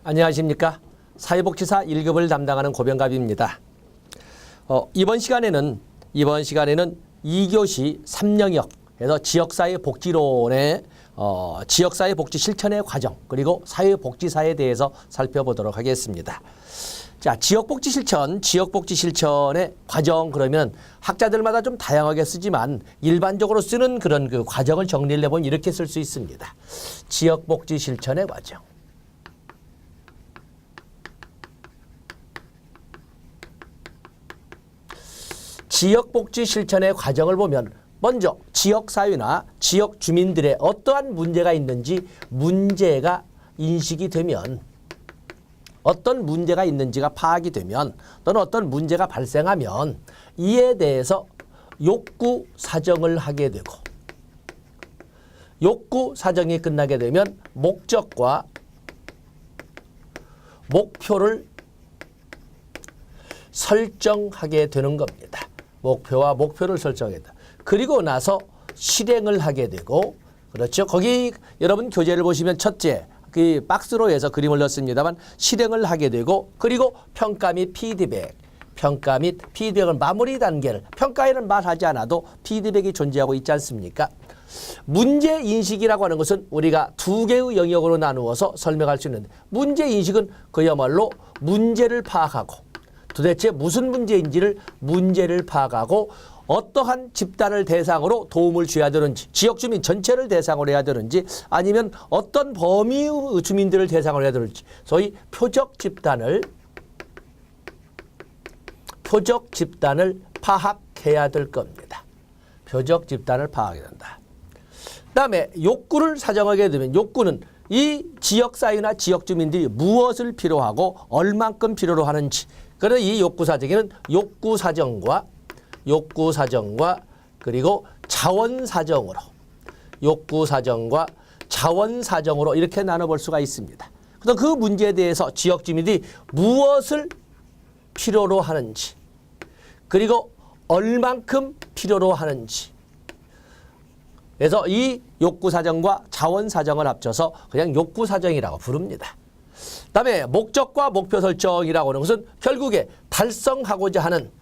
안녕하십니까. 사회복지사 1급을 담당하는 고병갑입니다. 이번 시간에는 2교시 3영역에서 지역사회 복지론의 지역사회 복지 실천의 과정 그리고 사회복지사에 대해서 살펴보도록 하겠습니다. 자, 지역복지 실천의 과정 그러면 학자들마다 좀 다양하게 쓰지만 일반적으로 쓰는 그런 그 과정을 정리를 해보면 이렇게 쓸 수 있습니다. 지역복지 실천의 과정. 지역복지 실천의 과정을 보면 먼저 지역사회나 지역 주민들의 어떠한 문제가 있는지 문제가 인식이 되면 어떤 문제가 있는지가 파악이 되면 또는 어떤 문제가 발생하면 이에 대해서 욕구 사정을 하게 되고 욕구 사정이 끝나게 되면 목적과 목표를 설정하게 되는 겁니다. 목표와 목표를 설정했다. 그리고 나서 실행을 하게 되고 그렇죠. 거기 여러분 교재를 보시면 첫째 그 박스로 해서 그림을 넣습니다만 실행을 하게 되고 그리고 평가 및 피드백. 평가 및 피드백은 마무리 단계를 평가에는 말하지 않아도 피드백이 존재하고 있지 않습니까? 문제인식이라고 하는 것은 우리가 두 개의 영역으로 나누어서 설명할 수 있는데 문제인식은 그야말로 문제를 파악하고 도대체 무슨 문제인지를 문제를 파악하고 어떠한 집단을 대상으로 도움을 줘야 되는지 지역 주민 전체를 대상으로 해야 되는지 아니면 어떤 범위의 주민들을 대상으로 해야 되는지 소위 표적 집단을 파악해야 될 겁니다. 표적 집단을 파악해야 된다. 그다음에 욕구를 사정하게 되면 욕구는 이 지역사회나 지역 주민들이 무엇을 필요하고 얼만큼 필요로 하는지 그래서 이 욕구 사정에는 욕구 사정과 그리고 자원 사정으로 이렇게 나눠볼 수가 있습니다. 그래서 그 문제에 대해서 지역 주민들이 무엇을 필요로 하는지 그리고 얼만큼 필요로 하는지 그래서 이 욕구 사정과 자원 사정을 합쳐서 그냥 욕구 사정이라고 부릅니다. 그다음에 목적과 목표 설정이라고 하는 것은 결국에 달성하고자 하는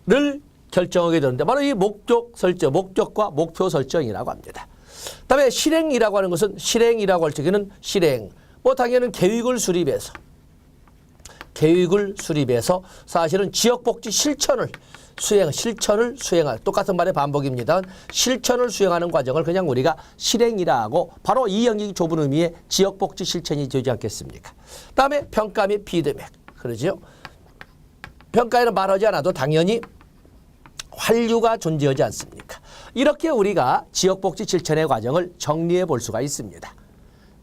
바를 결정하게 되는데 바로 이 목적과 목표 설정이라고 합니다. 그다음에 실행이라고 하는 것은 실행이라고 할 적에는 뭐 당연히 계획을 수립해서 사실은 지역복지 실천을 수행할 똑같은 말의 반복입니다. 실천을 수행하는 과정을 그냥 우리가 실행이라 하고 바로 이 영역이 좁은 의미의 지역복지 실천이 되지 않겠습니까? 그다음에 평가 및 피드백. 그러죠? 평가에는 말하지 않아도 당연히 환류가 존재하지 않습니까? 이렇게 우리가 지역복지 실천의 과정을 정리해 볼 수가 있습니다.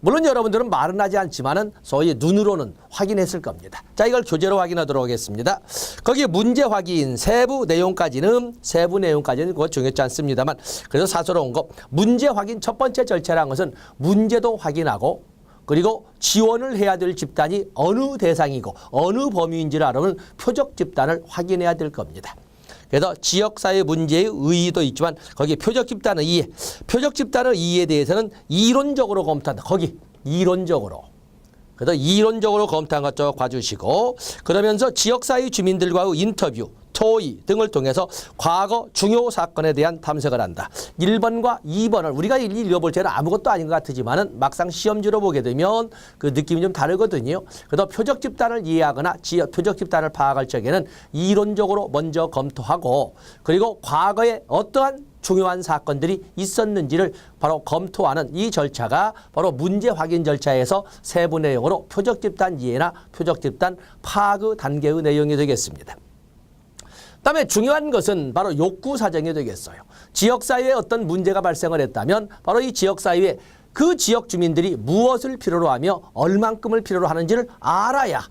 물론 여러분들은 말은 하지 않지만은 소위 눈으로는 확인했을 겁니다. 자, 이걸 교재로 확인하도록 하겠습니다. 거기 문제 확인 세부 내용까지는 그거 중요하지 않습니다만 그래서 사소로운 거 문제 확인 첫 번째 절차라는 것은 문제도 확인하고 그리고 지원을 해야 될 집단이 어느 대상이고 어느 범위인지를 알아보는 표적 집단을 확인해야 될 겁니다. 그래서 지역사회 문제의 의의도 있지만 거기 표적 집단의 이해에 대해서는 이론적으로 검토한다. 거기 이론적으로. 그래서 이론적으로 검토한 것 좀 봐주시고 그러면서 지역사회 주민들과의 인터뷰, 토의 등을 통해서 과거 중요 사건에 대한 탐색을 한다. 1번과 2번을 우리가 읽어볼 때는 아무것도 아닌 것 같지만은 막상 시험지로 보게 되면 그 느낌이 좀 다르거든요. 그래서 표적 집단을 이해하거나 표적 집단을 파악할 적에는 이론적으로 먼저 검토하고 그리고 과거에 어떠한 중요한 사건들이 있었는지를 바로 검토하는 이 절차가 바로 문제 확인 절차에서 세부 내용으로 표적 집단 이해나 표적 집단 파악 단계의 내용이 되겠습니다. 그다음에 중요한 것은 바로 욕구 사정이 되겠어요. 지역사회에 어떤 문제가 발생을 했다면 바로 이 지역사회에 그 지역 주민들이 무엇을 필요로 하며 얼만큼을 필요로 하는지를 알아야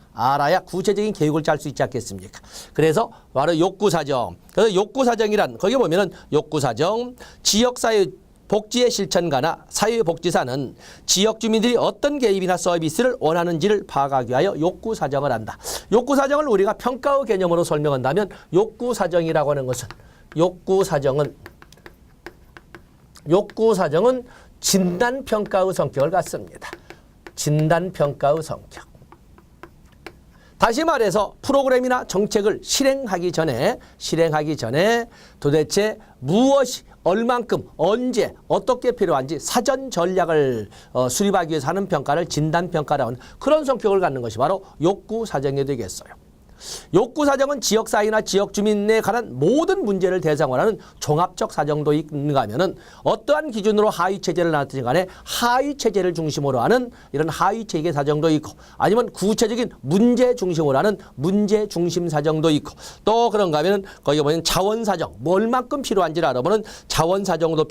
구체적인 계획을 짤 수 있지 않겠습니까? 그래서 바로 욕구 사정. 그래서 욕구 사정이란 거기 보면은 욕구 사정, 지역사회 복지의 실천가나 사회복지사는 지역 주민들이 어떤 개입이나 서비스를 원하는지를 파악하기 위하여 욕구 사정을 한다. 욕구 사정을 우리가 평가의 개념으로 설명한다면 욕구 사정이라고 하는 것은 욕구 사정은 욕구 사정은 진단평가의 성격을 갖습니다. 진단평가의 성격. 다시 말해서 프로그램이나 정책을 실행하기 전에 도대체 무엇이 얼만큼 언제 어떻게 필요한지 사전 전략을 수립하기 위해서 하는 평가를 진단평가라는 그런 성격을 갖는 것이 바로 욕구 사정이 되겠어요. 욕구 사정은 지역 사회나 지역 주민에 관한 모든 문제를 대상으로 하는 종합적 사정도 있는가 하면은 어떠한 기준으로 하위 체제를 나왔든지 간에 하위 체제를 중심으로 하는 이런 하위 체계 사정도 있고 아니면 구체적인 문제 중심으로 하는 문제 중심 사정도 있고 또 그런가 하면은 거기 보면 자원 사정 뭐 얼만큼 필요한지를 알아보는 자원 사정도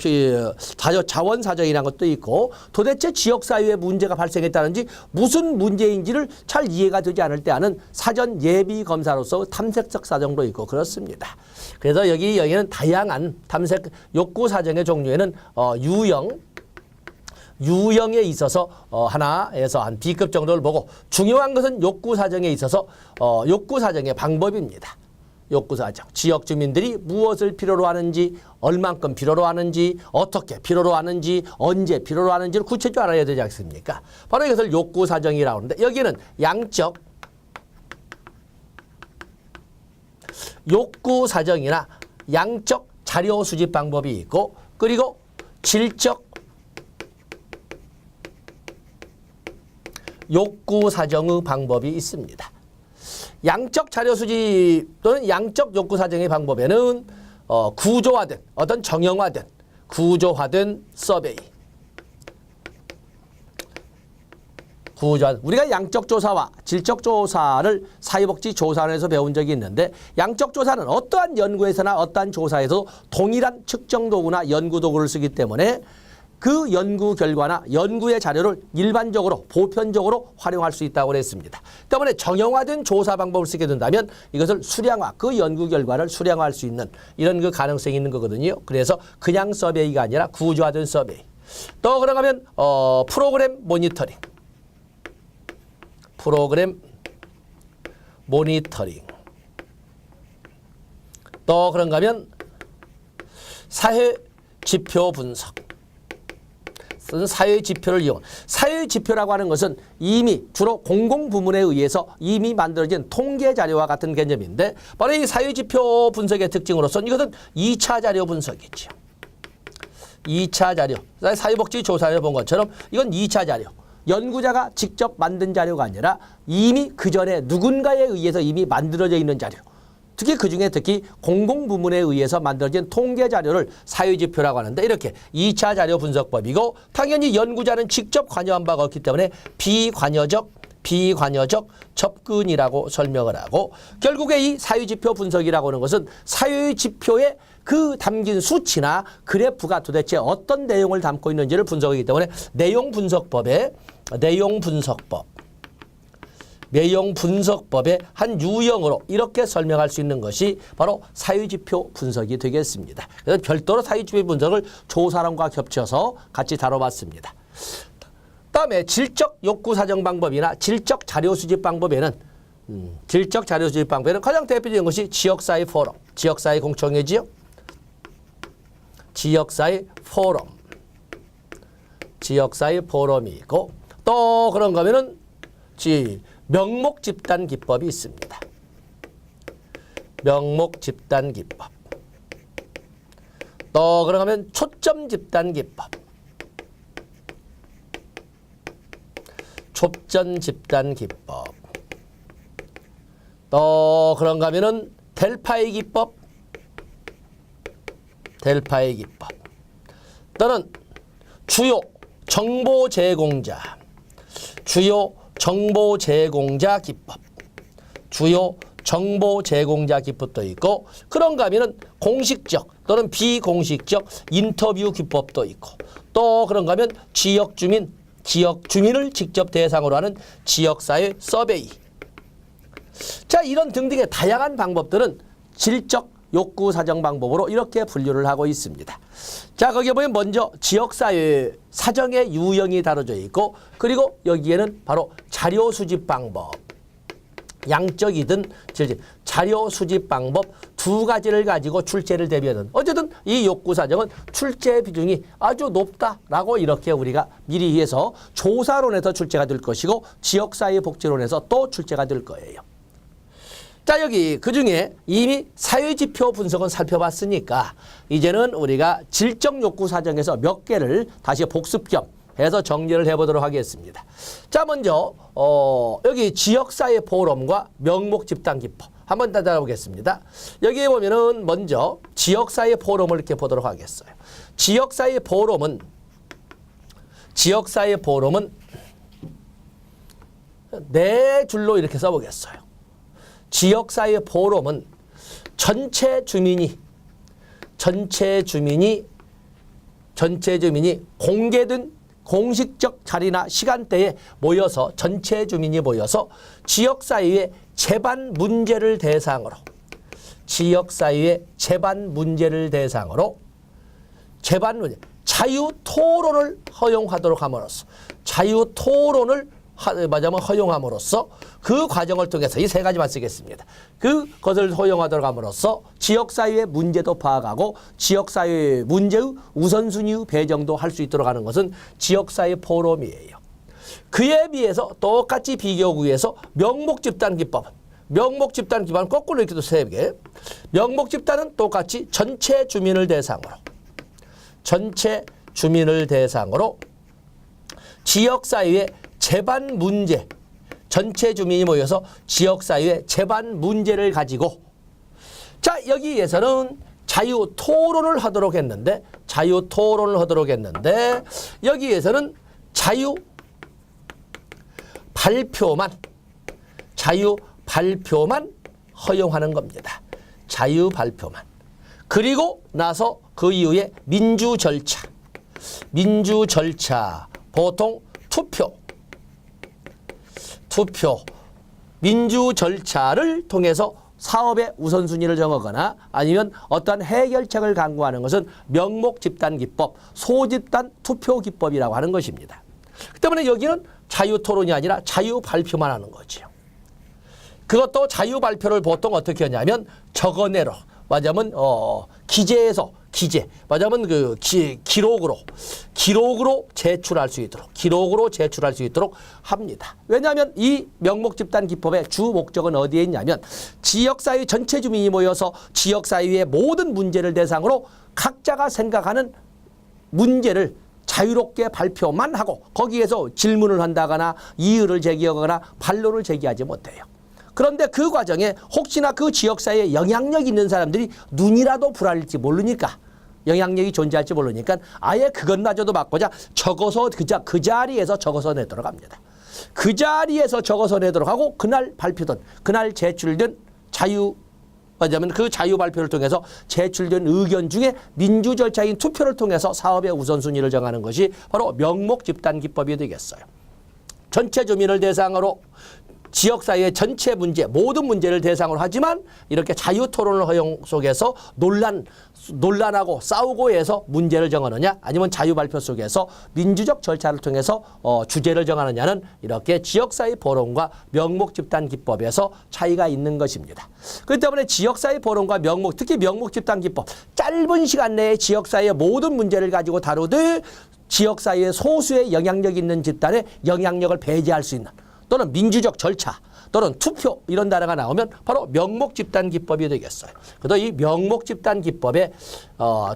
자원 사정이라는 것도 있고 도대체 지역 사회에 문제가 발생했다는지 무슨 문제인지를 잘 이해가 되지 않을 때 하는 사전 예비 검사로서 탐색적 사정도 있고 그렇습니다. 그래서 여기에는 다양한 탐색 욕구 사정의 종류에는 유형에 있어서 하나에서 한 B급 정도를 보고 중요한 것은 욕구 사정에 있어서 욕구 사정의 방법입니다. 욕구 사정. 지역 주민들이 무엇을 필요로 하는지, 얼만큼 필요로 하는지, 어떻게 필요로 하는지, 언제 필요로 하는지를 구체적으로 알아야 되지 않습니까? 바로 이것을 욕구 사정이라고 하는데 여기는 양적 욕구 사정이나 양적 자료 수집 방법이 있고 그리고 질적 욕구 사정의 방법이 있습니다. 양적 자료 수집 또는 양적 욕구 사정의 방법에는 구조화된 어떤 정형화된 구조화된 서베이 우리가 양적 조사와 질적 조사를 사회복지조사원에서 배운 적이 있는데 양적 조사는 어떠한 연구에서나 어떠한 조사에서 동일한 측정 도구나 연구 도구를 쓰기 때문에 그 연구 결과나 연구의 자료를 일반적으로 보편적으로 활용할 수 있다고 했습니다. 때문에 정형화된 조사 방법을 쓰게 된다면 이것을 수량화, 그 연구 결과를 수량화할 수 있는 이런 그 가능성이 있는 거거든요. 그래서 그냥 서베이가 아니라 구조화된 서베이. 또 그런가 하면 프로그램 모니터링. 또 그런가 하면 사회 지표 분석. 사회 지표를 이용. 사회 지표라고 하는 것은 이미 주로 공공부문에 의해서 이미 만들어진 통계 자료와 같은 개념인데 바로 이 사회 지표 분석의 특징으로서는 이것은 2차 자료 분석이죠. 2차 자료. 사회복지조사를 본 것처럼 이건 2차 자료. 연구자가 직접 만든 자료가 아니라 이미 그전에 누군가에 의해서 이미 만들어져 있는 자료. 특히 공공부문에 의해서 만들어진 통계 자료를 사회지표라고 하는데 이렇게 2차 자료 분석법이고 당연히 연구자는 직접 관여한 바가 없기 때문에 비관여적 접근이라고 설명을 하고 결국에 이 사회지표 분석이라고 하는 것은 사회지표에 그 담긴 수치나 그래프가 도대체 어떤 내용을 담고 있는지를 분석하기 때문에 내용 분석법의 한 유형으로 이렇게 설명할 수 있는 것이 바로 사회지표 분석이 되겠습니다. 그래서 별도로 사회지표 분석을 조사론과 겹쳐서 같이 다뤄봤습니다. 다음에 질적 욕구 사정 방법이나 질적 자료 수집 방법에는 가장 대표적인 것이 지역사회 포럼, 지역사회 공청회지요. 지역사회 포럼이 있고 또 그런가 하면은 명목 집단 기법이 있습니다. 명목 집단 기법. 또 그런가 하면 초점 집단 기법. 좁전 집단 기법. 또 그런가 하면은 델파의 기법. 또는 주요 정보 제공자 기법. 주요 정보 제공자 기법도 있고 그런가 하면은 공식적 또는 비공식적 인터뷰 기법도 있고 또 그런가 하면 지역 주민을 직접 대상으로 하는 지역사회 서베이. 자, 이런 등등의 다양한 방법들은 질적 욕구 사정 방법으로 이렇게 분류를 하고 있습니다. 자, 거기에 보면 먼저 지역사회 사정의 유형이 다뤄져 있고 그리고 여기에는 바로 자료 수집 방법. 양적이든 질질, 자료 수집 방법 두 가지를 가지고 출제를 대비하는, 어쨌든 이 욕구 사정은 출제 비중이 아주 높다라고 이렇게 우리가 미리 해서 조사론에서 출제가 될 것이고 지역사회복지론에서 또 출제가 될 거예요. 자, 여기 그중에 이미 사회지표 분석은 살펴봤으니까 이제는 우리가 질적 욕구 사정에서 몇 개를 다시 복습 겸 해서 정리를 해보도록 하겠습니다. 자, 먼저 여기 지역사회 포럼과 명목 집단 기법 한번 따라보겠습니다. 여기에 보면은 먼저 지역사회 포럼을 이렇게 보도록 하겠어요. 지역사회 포럼은 네 줄로 이렇게 써보겠어요. 지역사회 포럼은 전체 주민이 공개된 공식적 자리나 시간대에 모여서 전체 주민이 모여서 지역사회의 제반 문제를 대상으로 자유 토론을 허용하도록 함으로써 허용함으로써 그 과정을 통해서 이 세 가지만 쓰겠습니다. 그것을 허용하도록 함으로써 지역사회의 문제도 파악하고 지역사회의 문제의 우선순위 배정도 할 수 있도록 하는 것은 지역사회 포럼이에요. 그에 비해서 똑같이 비교하기 위해서 명목집단 기법은 거꾸로 이렇게도 세 개. 명목집단은 똑같이 전체 주민을 대상으로 지역사회의 제반 문제, 전체 주민이 모여서 지역사회의 제반 문제를 가지고, 자, 여기에서는 자유 토론을 하도록 했는데 여기에서는 자유 발표만 허용하는 겁니다. 자유 발표만. 그리고 나서 그 이후에 민주 절차, 보통 투표, 민주 절차를 통해서 사업의 우선순위를 정하거나 아니면 어떠한 해결책을 강구하는 것은 명목집단기법, 소집단 투표기법이라고 하는 것입니다. 그 때문에 여기는 자유토론이 아니라 자유발표만 하는 거죠. 그것도 자유발표를 보통 어떻게 하냐면 적어내로, 맞으면 맞으면 기록으로 제출할 수 있도록 합니다. 왜냐하면 이 명목집단 기법의 주 목적은 어디에 있냐면 지역사회 전체 주민이 모여서 지역사회의 모든 문제를 대상으로 각자가 생각하는 문제를 자유롭게 발표만 하고 거기에서 질문을 한다거나 이의를 제기하거나 반론을 제기하지 못해요. 그런데 그 과정에 혹시나 그 지역사회에 영향력 있는 사람들이 눈이라도 불알지 모르니까, 영향력이 존재할지 모르니까 아예 그것마저도 막고자 적어서 그 자리에서 적어서 내도록 합니다. 그 자리에서 적어서 내도록 하고 그날 발표된, 그날 제출된 그 자유 발표를 통해서 제출된 의견 중에 민주 절차인 투표를 통해서 사업의 우선순위를 정하는 것이 바로 명목집단기법이 되겠어요. 전체 주민을 대상으로 지역사회의 전체 문제, 모든 문제를 대상으로 하지만 이렇게 자유토론을 허용 속에서 논란하고 싸우고 해서 문제를 정하느냐, 아니면 자유발표 속에서 민주적 절차를 통해서 주제를 정하느냐는 이렇게 지역사회 포럼과 명목집단기법에서 차이가 있는 것입니다. 그렇기 때문에 지역사회 포럼과 특히 명목집단기법, 짧은 시간 내에 지역사회의 모든 문제를 가지고 다루되 지역사회의 소수의 영향력 있는 집단의 영향력을 배제할 수 있는, 또는 민주적 절차 또는 투표, 이런 단어가 나오면 바로 명목집단기법이 되겠어요. 그래서 이 명목집단기법에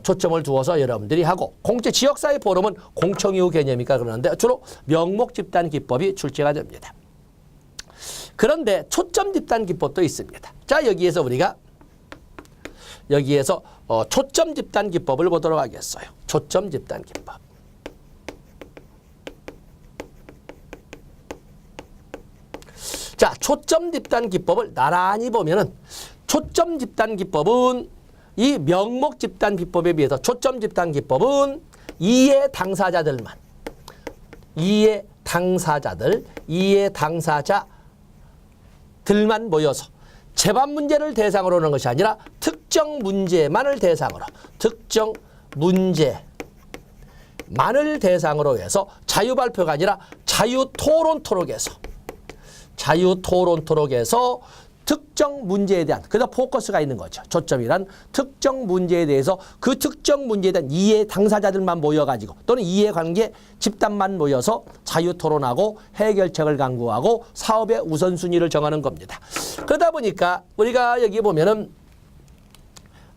초점을 두어서 여러분들이 하고, 지역사회 포럼은 공청이후 개념이니까 그러는데 주로 명목집단기법이 출제가 됩니다. 그런데 초점집단기법도 있습니다. 자, 여기에서 초점집단기법을 보도록 하겠어요. 초점집단기법. 자, 초점집단기법을 나란히 보면은 초점집단기법은 이 명목집단기법에 비해서 초점집단기법은 이해 당사자들만 모여서 제반 문제를 대상으로 하는 것이 아니라 특정 문제만을 대상으로 해서 자유발표가 아니라 자유토론토록에서 자유토론토록에서 특정 문제에 대한 그다 포커스가 있는 거죠. 초점이란 특정 문제에 대해서 그 특정 문제에 대한 이해 당사자들만 모여가지고 또는 이해관계 집단만 모여서 자유토론하고 해결책을 강구하고 사업의 우선순위를 정하는 겁니다. 그러다 보니까 우리가 여기 보면은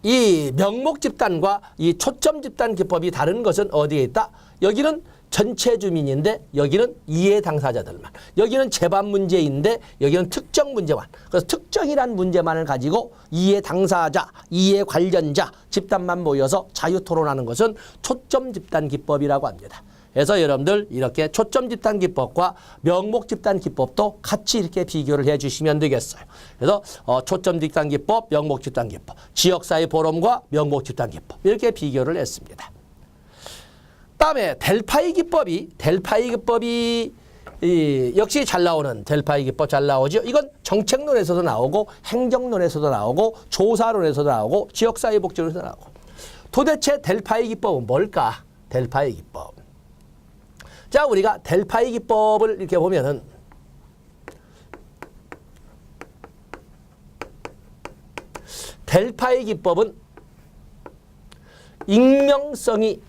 이 명목 집단과 이 초점 집단 기법이 다른 것은 어디에 있다? 여기는 전체 주민인데 여기는 이해 당사자들만. 여기는 재반 문제인데 여기는 특정 문제만. 그래서 특정이란 문제만을 가지고 이해 당사자, 이해 관련자 집단만 모여서 자유토론하는 것은 초점 집단 기법이라고 합니다. 그래서 여러분들 이렇게 초점 집단 기법과 명목 집단 기법도 같이 이렇게 비교를 해 주시면 되겠어요. 그래서 초점 집단 기법, 명목 집단 기법, 지역사회 포럼과 명목 집단 기법 이렇게 비교를 했습니다. 다음에 델파이 기법이 역시 잘 나오는 델파이 기법 잘 나오죠. 이건 정책론에서도 나오고 행정론에서도 나오고 조사론에서도 나오고 지역사회 복지론에서도 나오고. 도대체 델파이 기법은 뭘까? 델파이 기법. 자, 우리가 델파이 기법을 이렇게 보면은 델파이 기법은 익명성이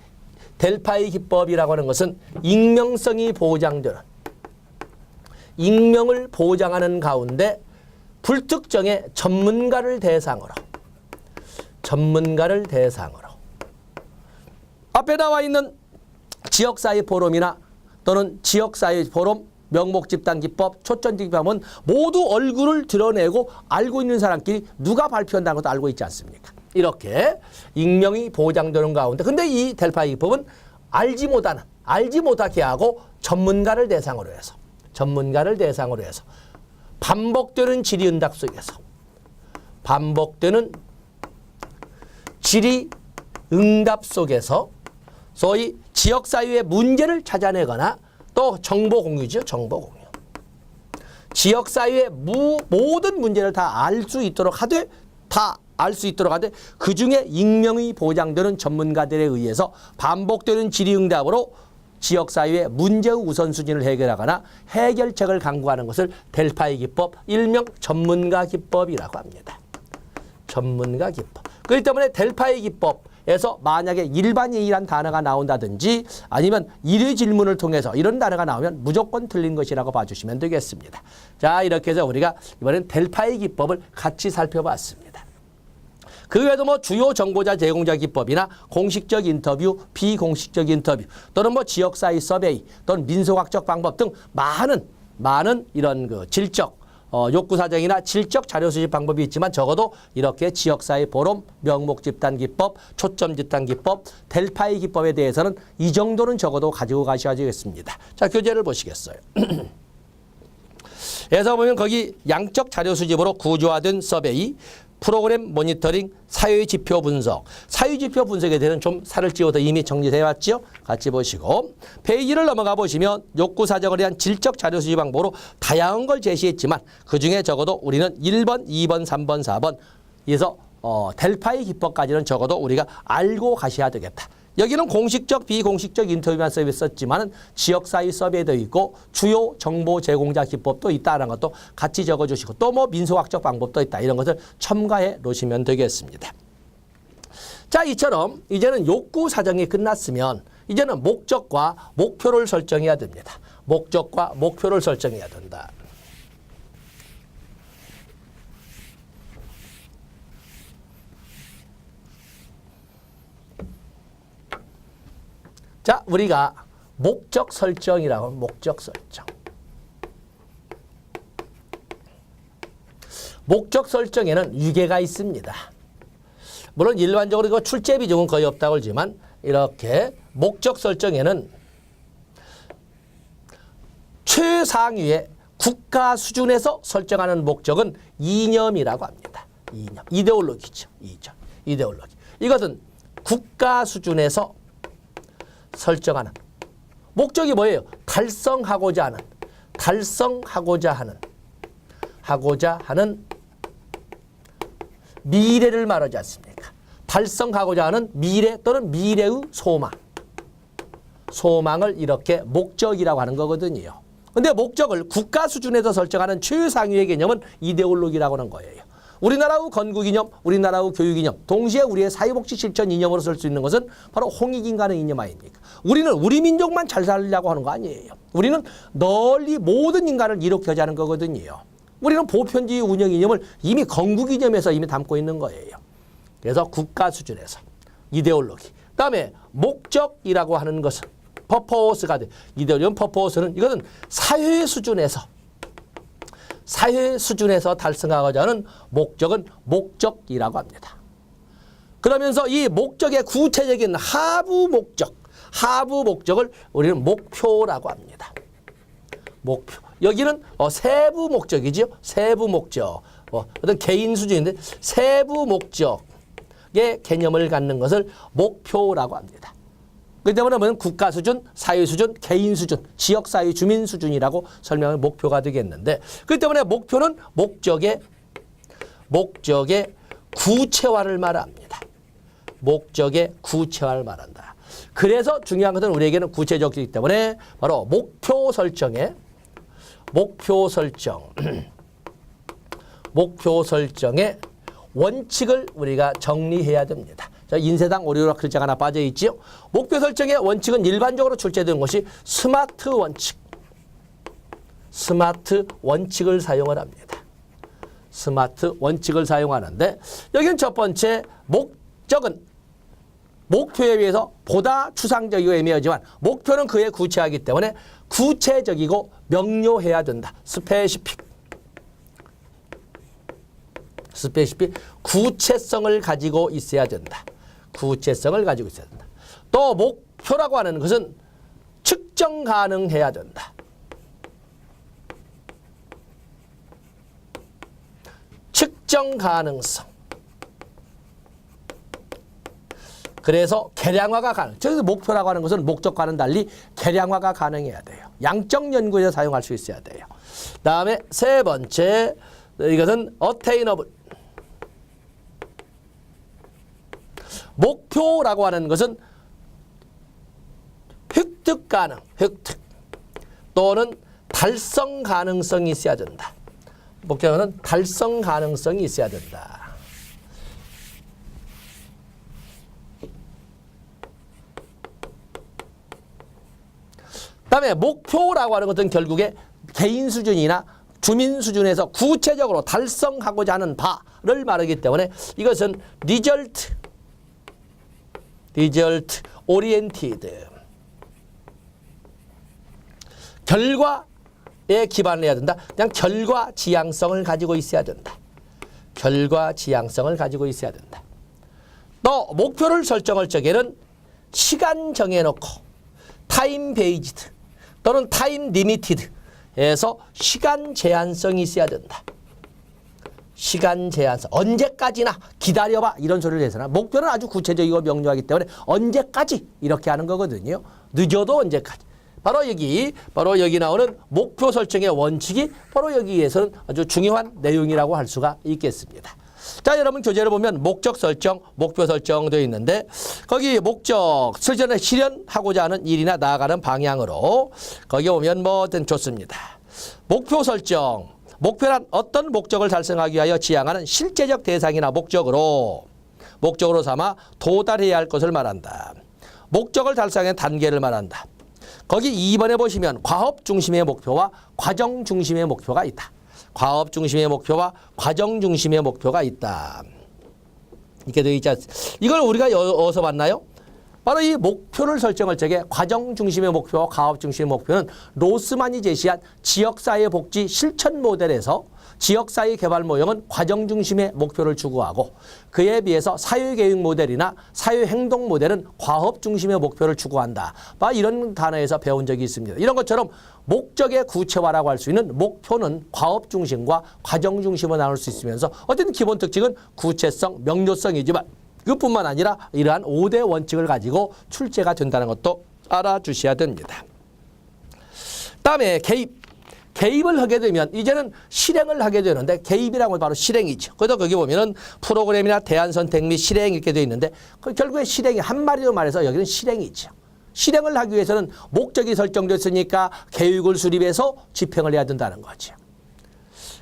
델파이 기법이라고 하는 것은 익명성이 보장되는 익명을 보장하는 가운데 불특정의 전문가를 대상으로 앞에 나와 있는 지역사회 포럼이나 또는 지역사회 포럼, 명목집단기법, 초점집단은 모두 얼굴을 드러내고 알고 있는 사람끼리 누가 발표한다는 것도 알고 있지 않습니까? 이렇게 익명이 보장되는 가운데 근데 이 델파이 기법은 알지 못하게 하고 전문가를 대상으로 해서 반복되는 질의응답 속에서 소위 지역사회의 문제를 찾아내거나 또 정보 공유죠. 정보 공유. 지역사회의 모든 문제를 다 알 수 있도록 하되 그중에 익명이 보장되는 전문가들에 의해서 반복되는 질의응답으로 지역사회의 문제의 우선순위를 해결하거나 해결책을 강구하는 것을 델파이 기법, 일명 전문가 기법이라고 합니다. 전문가 기법. 그렇기 때문에 델파이 기법에서 만약에 일반인이란 단어가 나온다든지 아니면 일의 질문을 통해서 이런 단어가 나오면 무조건 틀린 것이라고 봐주시면 되겠습니다. 자, 이렇게 해서 우리가 이번엔 델파이 기법을 같이 살펴봤습니다. 그 외에도 뭐 주요 정보자 제공자 기법이나 공식적 인터뷰, 비공식적 인터뷰 또는 뭐 지역사회 서베이 또는 민속학적 방법 등 많은 이런 그 질적 욕구 사정이나 질적 자료 수집 방법이 있지만 적어도 이렇게 지역사회 포럼, 명목 집단 기법, 초점 집단 기법, 델파이 기법에 대해서는 이 정도는 적어도 가지고 가셔야 되겠습니다. 자, 교재를 보시겠어요. 그래서 보면 거기 양적 자료 수집으로 구조화된 서베이, 프로그램 모니터링, 사회지표 분석. 사회지표 분석에 대해서는 좀 살을 찌워서 이미 정리해 왔죠. 같이 보시고 페이지를 넘어가 보시면 욕구 사정을 위한 질적 자료 수집 방법으로 다양한 걸 제시했지만 그중에 적어도 우리는 1번, 2번, 3번, 4번 에서 델파이 기법까지는 적어도 우리가 알고 가셔야 되겠다. 여기는 공식적, 비공식적 인터뷰만 썼지만 지역사회 서베이도 있고 주요 정보 제공자 기법도 있다는 것도 같이 적어주시고 또 뭐 민속학적 방법도 있다. 이런 것을 첨가해 놓으시면 되겠습니다. 자, 이처럼 이제는 욕구 사정이 끝났으면 이제는 목적과 목표를 설정해야 됩니다. 목적과 목표를 설정해야 된다. 자, 우리가 목적 설정이라고 하면 목적 설정. 목적 설정에는 유계가 있습니다. 물론 일반적으로 이거 출제 비중은 거의 없다고 그러지만 이렇게 목적 설정에는 최상위의 국가 수준에서 설정하는 목적은 이념이라고 합니다. 이념. 이데올로기죠. 이데올로기. 이것은 국가 수준에서 설정하는 목적이 뭐예요? 달성하고자 하는 미래를 말하지 않습니까? 달성하고자 하는 미래 또는 미래의 소망을 이렇게 목적이라고 하는 거거든요. 근데 목적을 국가 수준에서 설정하는 최상위의 개념은 이데올로기라고 하는 거예요. 우리나라의 건국이념, 우리나라의 교육이념, 동시에 우리의 사회복지 실천 이념으로 쓸 수 있는 것은 바로 홍익인간의 이념 아닙니까? 우리는 우리 민족만 잘 살려고 하는 거 아니에요. 우리는 널리 모든 인간을 이롭게 하자는 거거든요. 우리는 보편주의 운영 이념을 이미 건국 이념에서 이미 담고 있는 거예요. 그래서 국가 수준에서 이데올로기. 그다음에 목적이라고 하는 것은 퍼포스가 돼. 이데올로기 퍼포스는 이것은 사회 수준에서 달성하고자 하는 목적은 목적이라고 합니다. 그러면서 이 목적의 구체적인 하부 목적을 우리는 목표라고 합니다. 목표. 여기는 세부 목적이죠. 세부 목적. 어떤 개인 수준인데 세부 목적의 개념을 갖는 것을 목표라고 합니다. 그렇기 때문에 국가 수준, 사회 수준, 개인 수준, 지역사회 주민 수준이라고 설명하면 목표가 되겠는데 그렇기 때문에 목표는 목적의 구체화를 말합니다. 목적의 구체화를 말한다. 그래서 중요한 것은 우리에게는 구체적이기 때문에 바로 목표 설정의 원칙을 우리가 정리해야 됩니다. 자, 인쇄당 오류락 글자가 하나 빠져 있지요. 목표 설정의 원칙은 일반적으로 출제되는 것이 스마트 원칙을 사용을 합니다. 스마트 원칙을 사용하는데 여기는 첫 번째 목적은 목표에 비해서 보다 추상적이고 애매하지만 목표는 그에 구체하기 때문에 구체적이고 명료해야 된다. 스페시픽 구체성을 가지고 있어야 된다. 또 목표라고 하는 것은 측정 가능해야 된다. 측정 가능성. 그래서 계량화가 가능. 저기서 목표라고 하는 것은 목적과는 달리 계량화가 가능해야 돼요. 양적 연구에서 사용할 수 있어야 돼요. 다음에 세 번째, 이것은 attainable. 목표라고 하는 것은 획득 또는 달성 가능성이 있어야 된다. 목표는 달성 가능성이 있어야 된다. 그다음에 목표라고 하는 것은 결국에 개인 수준이나 주민 수준에서 구체적으로 달성하고자 하는 바를 말하기 때문에 이것은 result oriented. 결과에 기반을 해야 된다. 그냥 결과 지향성을 가지고 있어야 된다. 또 목표를 설정할 적에는 시간 정해놓고 타임 베이지드 또는 타임 리미티드에서 시간 제한성이 있어야 된다. 시간 제한성. 언제까지나 기다려봐 이런 소리를 해서는 목표는 아주 구체적이고 명료하기 때문에 언제까지 이렇게 하는 거거든요. 늦어도 언제까지. 바로 여기 나오는 목표 설정의 원칙이 바로 여기에서는 아주 중요한 내용이라고 할 수가 있겠습니다. 자, 여러분 교재를 보면 목적 설정, 목표 설정 되어 있는데 거기 목적 설정을 실현하고자 하는 일이나 나아가는 방향으로 거기 보면 뭐든 좋습니다. 목표 설정. 목표란 어떤 목적을 달성하기 위하여 지향하는 실제적 대상이나 목적으로 삼아 도달해야 할 것을 말한다. 목적을 달성하는 단계를 말한다. 거기 2번에 보시면 과업 중심의 목표와 과정 중심의 목표가 있다. 과업 중심의 목표와 과정 중심의 목표가 있다. 이렇게 되어 있지 않습니까? 이걸 우리가 어디서 봤나요? 바로 이 목표를 설정할 적에 과정 중심의 목표와 과업 중심의 목표는 로스만이 제시한 지역사회 복지 실천 모델에서 지역사회 개발 모형은 과정 중심의 목표를 추구하고 그에 비해서 사회교육 모델이나 사회행동 모델은 과업 중심의 목표를 추구한다. 이런 단어에서 배운 적이 있습니다. 이런 것처럼 목적의 구체화라고 할 수 있는 목표는 과업 중심과 과정 중심으로 나눌 수 있으면서 어쨌든 기본 특징은 구체성, 명료성이지만 그뿐만 아니라 이러한 5대 원칙을 가지고 출제가 된다는 것도 알아주셔야 됩니다. 다음에 개입을 하게 되면 이제는 실행을 하게 되는데 개입이라고 하면 바로 실행이죠. 그래서 거기 보면은 프로그램이나 대안 선택 및 실행 이렇게 되어 있는데 결국에 실행이 한 마디로 말해서 여기는 실행이죠. 실행을 하기 위해서는 목적이 설정됐으니까 계획을 수립해서 집행을 해야 된다는 거죠.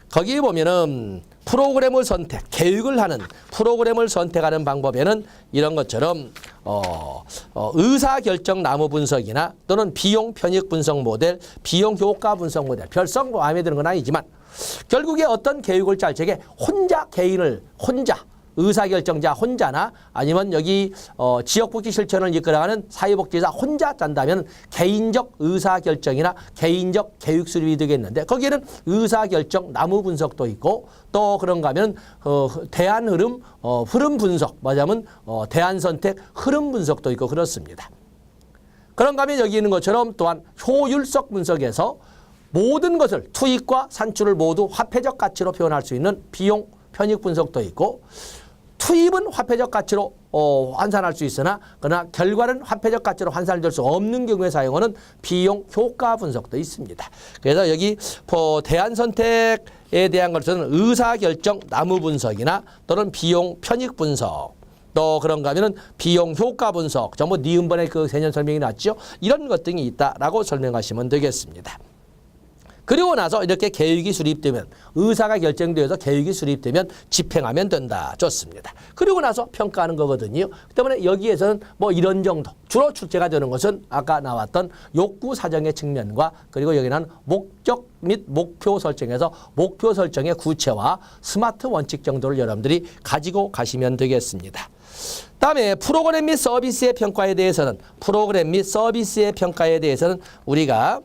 거기 보면은 프로그램을 선택, 계획을 하는 프로그램을 선택하는 방법에는 이런 것처럼 의사결정 나무 분석이나 또는 비용 편익 분석 모델, 비용 효과 분석 모델, 별썩 마음에 드는 건 아니지만 결국에 어떤 계획을 짤 적에 혼자 의사결정자 혼자나 아니면 여기 지역복지 실천을 이끌어가는 사회복지사 혼자 짠다면 개인적 의사결정이나 개인적 계획 수립이 되겠는데 거기에는 의사결정 나무 분석도 있고 또 그런가 하면 대안 흐름 흐름 분석 맞으면 대안 선택 흐름 분석도 있고 그렇습니다. 그런가 하면 여기 있는 것처럼 또한 효율성 분석에서 모든 것을 투입과 산출을 모두 화폐적 가치로 표현할 수 있는 비용 편익 분석도 있고 투입은 화폐적 가치로 환산할 수 있으나 그러나 결과는 화폐적 가치로 환산될 수 없는 경우에 사용하는 비용 효과 분석도 있습니다. 그래서 여기 대안 선택에 대한 것은 의사결정 나무 분석이나 또는 비용 편익 분석 또 그런가 하면은 비용 효과 분석 전부 니은번에 그 세년 설명이 났죠. 이런 것 등이 있다라고 설명하시면 되겠습니다. 그리고 나서 이렇게 계획이 수립되면 의사가 결정되어서 계획이 수립되면 집행하면 된다. 좋습니다. 그리고 나서 평가하는 거거든요. 그 때문에 여기에서는 뭐 이런 정도 주로 출제가 되는 것은 아까 나왔던 욕구 사정의 측면과 그리고 여기는 목적 및 목표 설정에서 목표 설정의 구체화 스마트 원칙 정도를 여러분들이 가지고 가시면 되겠습니다. 다음에 프로그램 및 서비스의 평가에 대해서는 우리가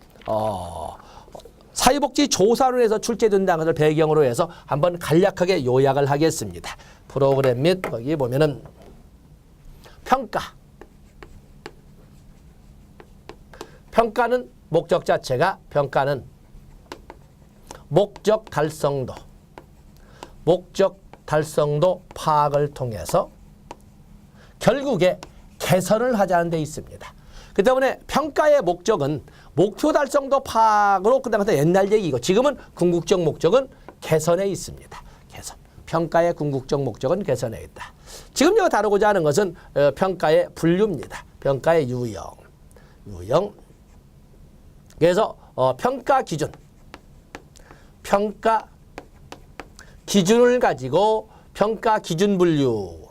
사회복지 조사론에서 출제된다는 것을 배경으로 해서 한번 간략하게 요약을 하겠습니다. 프로그램 및 거기 보면은 평가는 목적 자체가 평가는 목적 달성도 파악을 통해서 결국에 개선을 하자는 데 있습니다. 그 때문에 평가의 목적은 목표 달성도 파악으로 그다음부터 옛날 얘기고 지금은 궁극적 목적은 개선에 있습니다. 개선. 평가의 궁극적 목적은 개선에 있다. 지금 제가 다루고자 하는 것은 평가의 분류입니다. 평가의 유형. 그래서 평가 기준을 가지고 평가 기준 분류.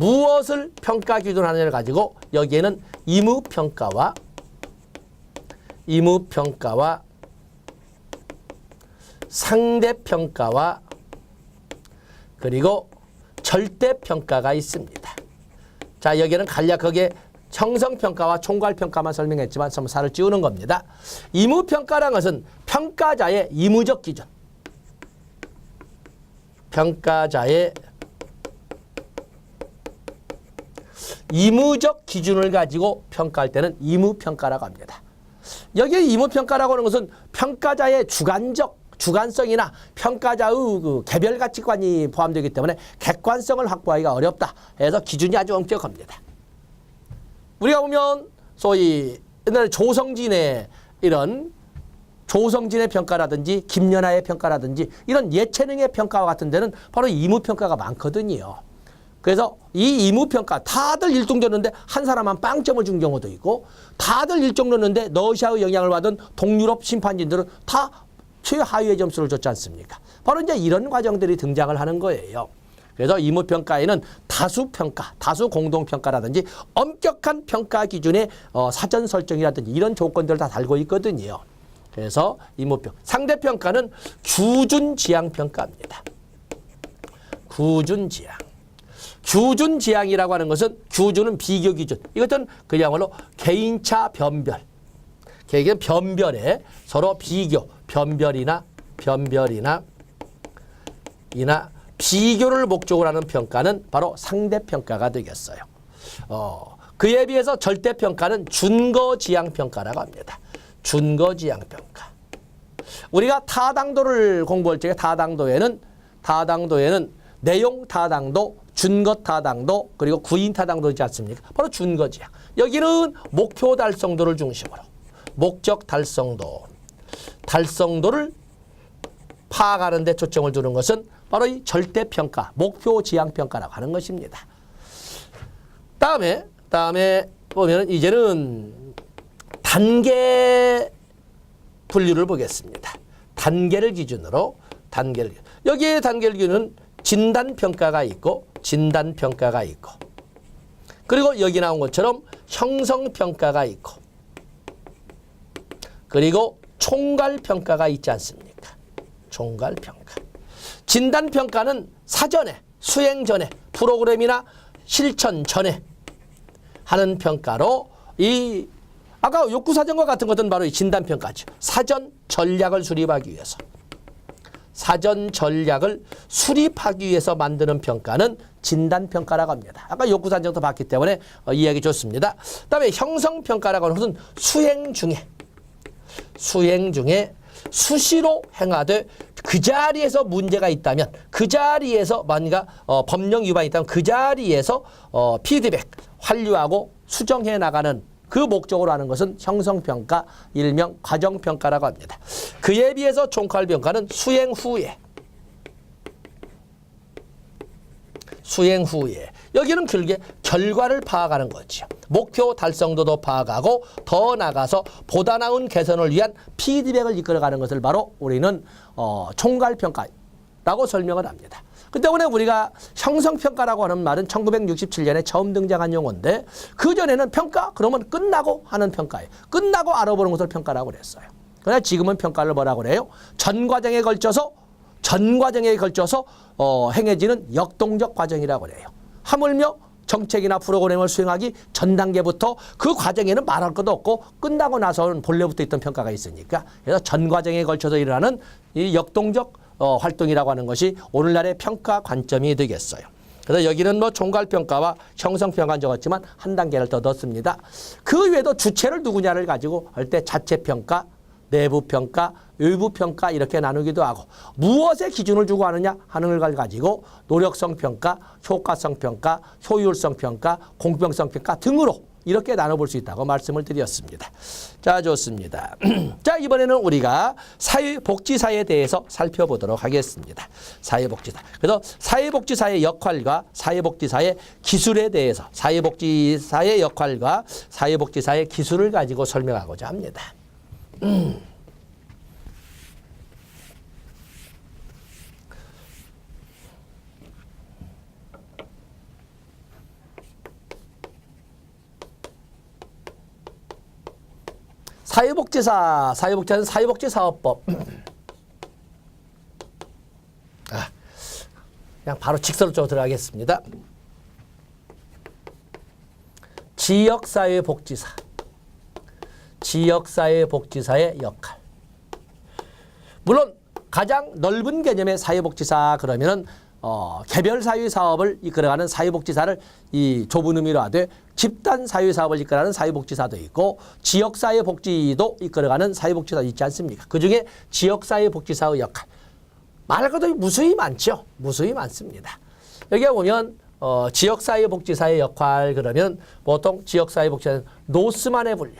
무엇을 평가 기준하느냐를 가지고 여기에는 의무평가와 상대평가와 그리고 절대평가가 있습니다. 자, 여기는 간략하게 형성평가와 총괄평가만 설명했지만 좀 살을 찌우는 겁니다. 의무평가라는 것은 평가자의 의무적 기준. 평가자의 의무적 기준을 가지고 평가할 때는 의무평가라고 합니다. 여기에 의무평가라고 하는 것은 평가자의 주관성이나 평가자의 그 개별 가치관이 포함되기 때문에 객관성을 확보하기가 어렵다 해서 기준이 아주 엄격합니다. 우리가 보면 소위 옛날에 조성진의 평가라든지 김연아의 평가라든지 이런 예체능의 평가와 같은 데는 바로 의무평가가 많거든요. 그래서 이 의무평가 다들 1등 줬는데 한 사람만 빵점을 준 경우도 있고 다들 1등 줬는데 러시아의 영향을 받은 동유럽 심판진들은 다 최하위의 점수를 줬지 않습니까? 바로 이제 이런 과정들이 등장을 하는 거예요. 그래서 의무평가에는 다수평가, 다수공동평가라든지 엄격한 평가 기준의 사전 설정이라든지 이런 조건들을 다 달고 있거든요. 그래서 의무평가. 상대평가는 규준지향평가입니다. 규준지향이라고 하는 것은 규준은 비교 기준. 이것은 그야말로 개인차 변별. 변별에 서로 비교, 변별이나 비교를 목적으로 하는 평가는 바로 상대평가가 되겠어요. 그에 비해서 절대평가는 준거지향평가라고 합니다. 준거지향평가. 우리가 타당도를 공부할 적에 타당도에는 내용 타당도, 준거 타당도, 그리고 구인 타당도 있지 않습니까? 바로 준거지향. 여기는 목표 달성도를 중심으로 목적 달성도를 파악하는 데 초점을 두는 것은 바로 이 절대평가, 목표 지향평가라고 하는 것입니다. 다음에 보면 이제는 단계 분류를 보겠습니다. 단계를 기준으로 여기에 단계를 기준은 진단평가가 있고 진단평가가 있고 그리고 여기 나온 것처럼 형성평가가 있고 그리고 총괄평가가 있지 않습니까? 총괄평가. 진단평가는 사전에 수행 전에 프로그램이나 실천 전에 하는 평가로 이 아까 욕구사전과 같은 것은 바로 이 진단평가죠. 사전 전략을 수립하기 위해서 만드는 평가는 진단평가라고 합니다. 아까 욕구사전도 봤기 때문에 이해하기 좋습니다. 그다음에 형성평가라고 하는 것은 수행 중에 수시로 행하되 그 자리에서 문제가 있다면 그 자리에서 뭔가 법령 위반이 있다면 그 자리에서 피드백, 환류하고 수정해 나가는 그 목적으로 하는 것은 형성평가, 일명 과정평가라고 합니다. 그에 비해서 총괄평가는 수행 후에 여기는 길게 결과를 파악하는 거죠. 목표 달성도도 파악하고 더 나아가서 보다 나은 개선을 위한 피드백을 이끌어가는 것을 바로 우리는 총괄평가라고 설명을 합니다. 그 때문에 우리가 형성평가라고 하는 말은 1967년에 처음 등장한 용어인데 그전에는 평가? 그러면 끝나고 하는 평가예요. 끝나고 알아보는 것을 평가라고 그랬어요. 그러나 지금은 평가를 뭐라고 그래요? 전 과정에 걸쳐서 행해지는 역동적 과정이라고 그래요. 하물며 정책이나 프로그램을 수행하기 전 단계부터 그 과정에는 말할 것도 없고 끝나고 나서는 본래부터 있던 평가가 있으니까 그래서 전 과정에 걸쳐서 일어나는 이 역동적 활동이라고 하는 것이 오늘날의 평가 관점이 되겠어요. 그래서 여기는 뭐 총괄평가와 형성평가는 적었지만 한 단계를 더 넣습니다. 그 외에도 주체를 누구냐를 가지고 할 때 자체평가, 내부평가, 외부평가 이렇게 나누기도 하고 무엇에 기준을 주고 하느냐 하는 걸 가지고 노력성평가, 효과성평가, 효율성평가, 공평성평가 등으로 이렇게 나눠볼 수 있다고 말씀을 드렸습니다. 자, 좋습니다. 자, 이번에는 우리가 사회복지사에 대해서 살펴보도록 하겠습니다. 사회복지사. 그래서 사회복지사의 역할과 사회복지사의 기술에 대해서 사회복지사의 역할과 사회복지사의 기술을 가지고 설명하고자 합니다. 사회복지사는 사회복지사업법. 그냥 바로 직설로 들어가겠습니다. 지역사회복지사의 역할. 물론 가장 넓은 개념의 사회복지사 그러면은 개별 사회사업을 이끌어가는 사회복지사를 이 좁은 의미로 하되 집단 사회사업을 이끌어가는 사회복지사도 있고 지역사회복지도 이끌어가는 사회복지사도 있지 않습니까? 그중에 지역사회복지사의 역할. 말할 것도 무수히 많죠. 무수히 많습니다. 여기에 보면 지역사회복지사의 역할 그러면 보통 지역사회복지사는 노스만의 분류.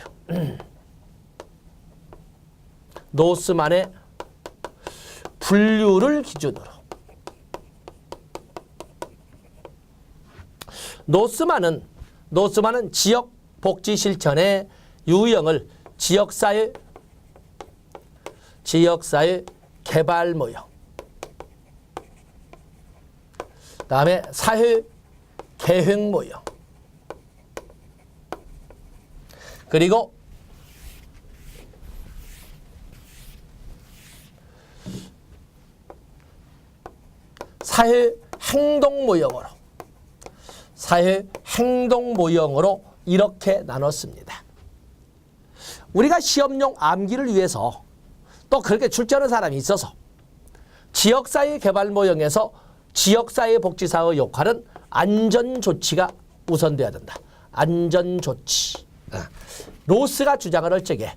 노스만의 분류를 기준으로 노스만은 지역복지 실천의 유형을 지역사회 개발 모형, 다음에 사회 계획 모형, 그리고 사회 행동 모형으로 이렇게 나눴습니다. 우리가 시험용 암기를 위해서 또 그렇게 출제하는 사람이 있어서 지역사회 개발 모형에서 지역사회복지사의 역할은 안전조치가 우선돼야 된다. 안전조치. 로스가 주장을 할 적에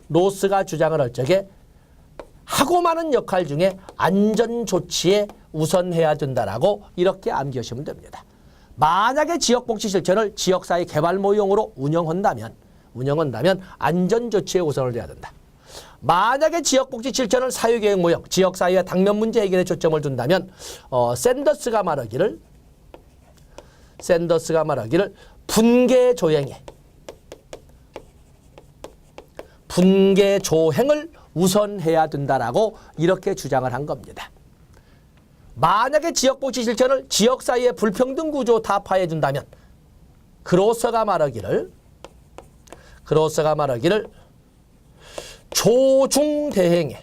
로스가 주장을 할 적에 하고 많은 역할 중에 안전조치에 우선해야 된다라고 이렇게 암기하시면 됩니다. 만약에 지역복지 실천을 지역사회 개발 모형으로 운영한다면 안전조치에 우선을 해야 된다. 만약에 지역복지 실천을 사회계획 모형, 지역사회와 당면 문제 해결에 초점을 둔다면 샌더스가 말하기를 샌더스가 말하기를 분계 조행을 우선해야 된다라고 이렇게 주장을 한 겁니다. 만약에 지역복지 실천을 지역 사이의 불평등 구조 타파해 준다면 그로서가 말하기를 조중대행에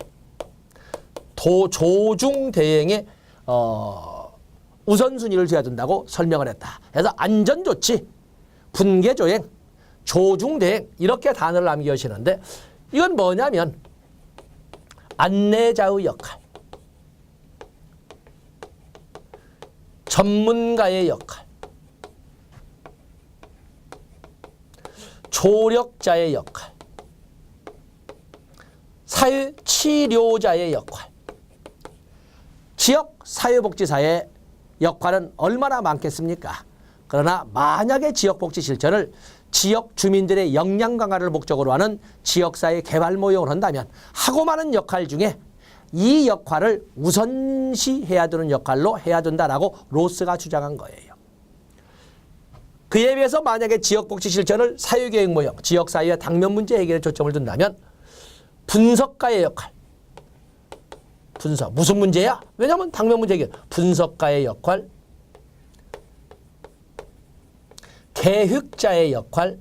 우선순위를 둬야 된다고 설명을 했다. 그래서 안전조치, 분계조행, 조중대행 이렇게 단어를 남기시는데 이건 뭐냐면 안내자의 역할, 전문가의 역할, 조력자의 역할, 사회치료자의 역할, 지역 사회복지사의 역할은 얼마나 많겠습니까? 그러나 만약에 지역복지 실천을 지역 주민들의 역량 강화를 목적으로 하는 지역사회 개발 모형을 한다면 하고 많은 역할 중에 이 역할을 우선시해야 되는 역할로 해야 된다라고 로스가 주장한 거예요. 그에 비해서 만약에 지역복지 실천을 사회계획 모형, 지역사회의 당면 문제 해결에 초점을 둔다면 분석가의 역할, 무슨 문제야? 왜냐하면 당면 문제 해결, 분석가의 역할, 계획자의 역할,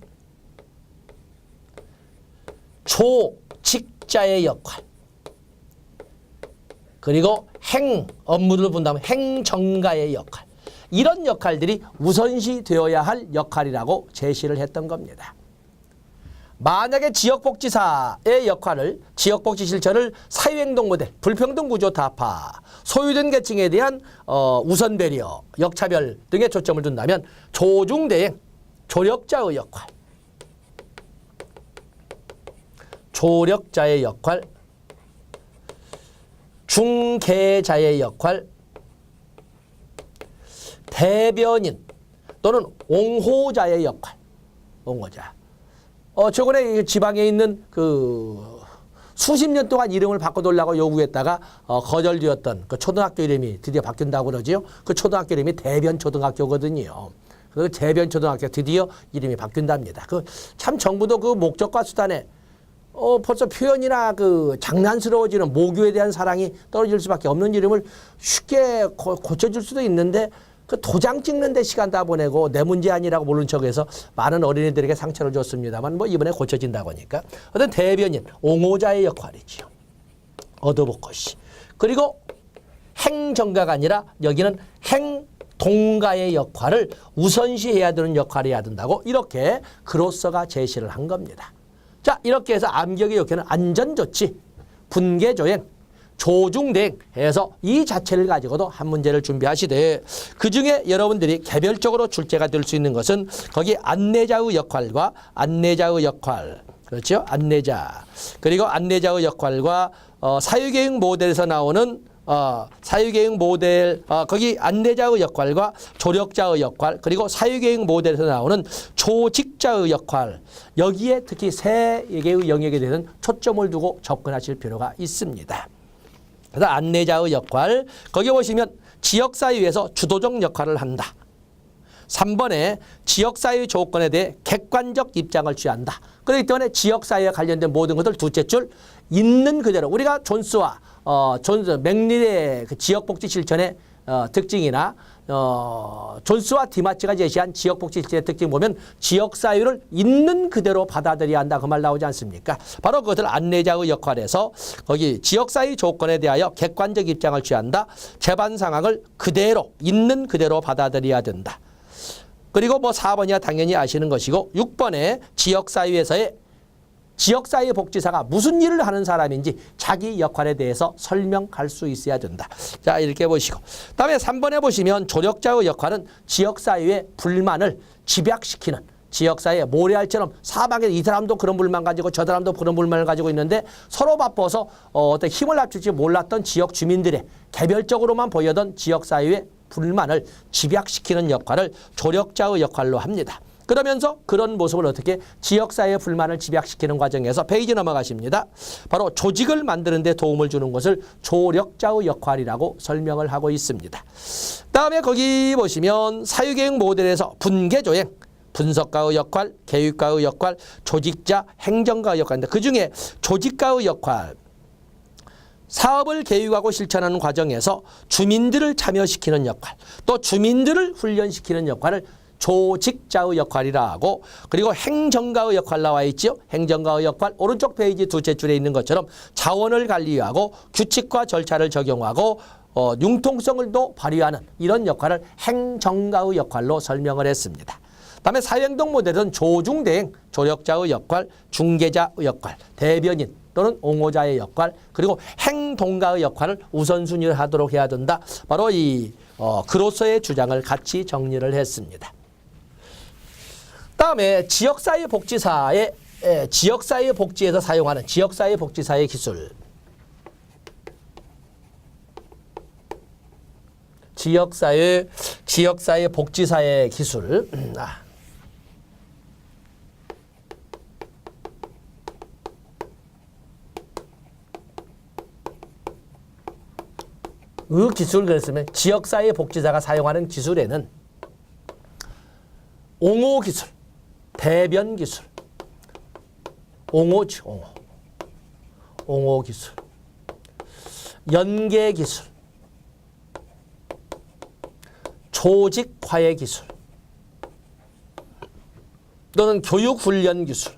조직자의 역할, 그리고 업무를 본다면 행정가의 역할, 이런 역할들이 우선시 되어야 할 역할이라고 제시를 했던 겁니다. 만약에 지역복지사의 역할을, 지역복지 실천을 사회행동 모델, 불평등 구조 타파, 소외된 계층에 대한 우선 배려, 역차별 등에 초점을 둔다면 조중대행, 조력자의 역할, 조력자의 역할, 중개자의 역할, 대변인 또는 옹호자의 역할, 옹호자. 최근에 지방에 있는 수십 년 동안 이름을 바꿔달라고 요구했다가 거절되었던 그 초등학교 이름이 드디어 바뀐다고 그러지요. 그 초등학교 이름이 대변초등학교거든요. 그 대변초등학교 드디어 이름이 바뀐답니다. 참 정부도 그 목적과 수단에 벌써 표현이나 장난스러워지는 모교에 대한 사랑이 떨어질 수밖에 없는 이름을 쉽게 고쳐줄 수도 있는데 그 도장 찍는 데 시간 다 보내고 내 문제 아니라고 모른 척해서 많은 어린이들에게 상처를 줬습니다만 이번에 고쳐진다고 하니까 어떤 대변인, 옹호자의 역할이지요. 어드보커시. 그리고 행정가가 아니라 여기는 행동가의 역할을 우선시해야 되는 역할이 해야 된다고 이렇게 그로서가 제시를 한 겁니다. 자, 이렇게 해서 암기역의 역할은 안전조치, 분계조행, 조중대행 해서 이 자체를 가지고도 한 문제를 준비하시되 그중에 여러분들이 개별적으로 출제가 될 수 있는 것은 거기 안내자의 역할과 그렇죠? 안내자. 그리고 안내자의 역할과 사유계획 모델에서 나오는 사유계획 모델, 거기 안내자의 역할과 조력자의 역할, 그리고 사유계획 모델에서 나오는 조직자의 역할, 여기에 특히 세 개의 영역에 대해서는 초점을 두고 접근하실 필요가 있습니다. 그래서 안내자의 역할, 거기 보시면 지역사회에서 주도적 역할을 한다. 3번에 지역사회 조건에 대해 객관적 입장을 취한다. 그렇기 때문에 지역사회와 관련된 모든 것을 둘째 줄 있는 그대로 우리가 존스와 맥릴의 그 지역복지 실천의 특징이나 존스와 디마츠가 제시한 지역복지 실천의 특징 보면 지역사회를 있는 그대로 받아들여야 한다 그 말 나오지 않습니까? 바로 그것을 안내자의 역할에서 거기 지역사회 조건에 대하여 객관적 입장을 취한다. 재반 상황을 그대로 있는 그대로 받아들여야 된다. 그리고 4번이야 당연히 아시는 것이고 6번에 지역사회에서의 지역사회 복지사가 무슨 일을 하는 사람인지 자기 역할에 대해서 설명할 수 있어야 된다. 자, 이렇게 보시고. 다음에 3번에 보시면 조력자의 역할은 지역사회의 불만을 집약시키는 지역사회 모래알처럼 사방에 이 사람도 그런 불만 가지고 저 사람도 그런 불만을 가지고 있는데 서로 바빠서 어떤 힘을 합칠지 몰랐던 지역 주민들의 개별적으로만 보여던 지역사회의 불만을 집약시키는 역할을 조력자의 역할로 합니다. 그러면서 그런 모습을 어떻게 지역사회의 불만을 집약시키는 과정에서 페이지 넘어가십니다. 바로 조직을 만드는 데 도움을 주는 것을 조력자의 역할이라고 설명을 하고 있습니다. 다음에 거기 보시면 사유계획 모델에서 분계조행, 분석가의 역할, 계획가의 역할, 조직자, 행정가의 역할인데 그중에 조직가의 역할, 사업을 계획하고 실천하는 과정에서 주민들을 참여시키는 역할, 또 주민들을 훈련시키는 역할을 조직자의 역할이라 하고, 그리고 행정가의 역할 나와 있죠. 행정가의 역할 오른쪽 페이지 두째 줄에 있는 것처럼 자원을 관리하고 규칙과 절차를 적용하고 융통성을 또 발휘하는 이런 역할을 행정가의 역할로 설명을 했습니다. 다음에 사회행동 모델은 조중대행, 조력자의 역할, 중개자의 역할, 대변인 또는 옹호자의 역할, 그리고 행동가의 역할을 우선순위를 하도록 해야 된다. 바로 이 그로서의 주장을 같이 정리를 했습니다. 다음에 지역사회 복지사의 지역사회 복지에서 사용하는 지역사회 복지사의 기술. 지역사회 복지사의 기술. 그 기술 그랬으면 지역사회 복지사가 사용하는 기술에는 옹호 기술, 대변 기술, 옹호지, 옹호 기술, 연계 기술, 조직화해 기술, 또는 교육훈련 기술,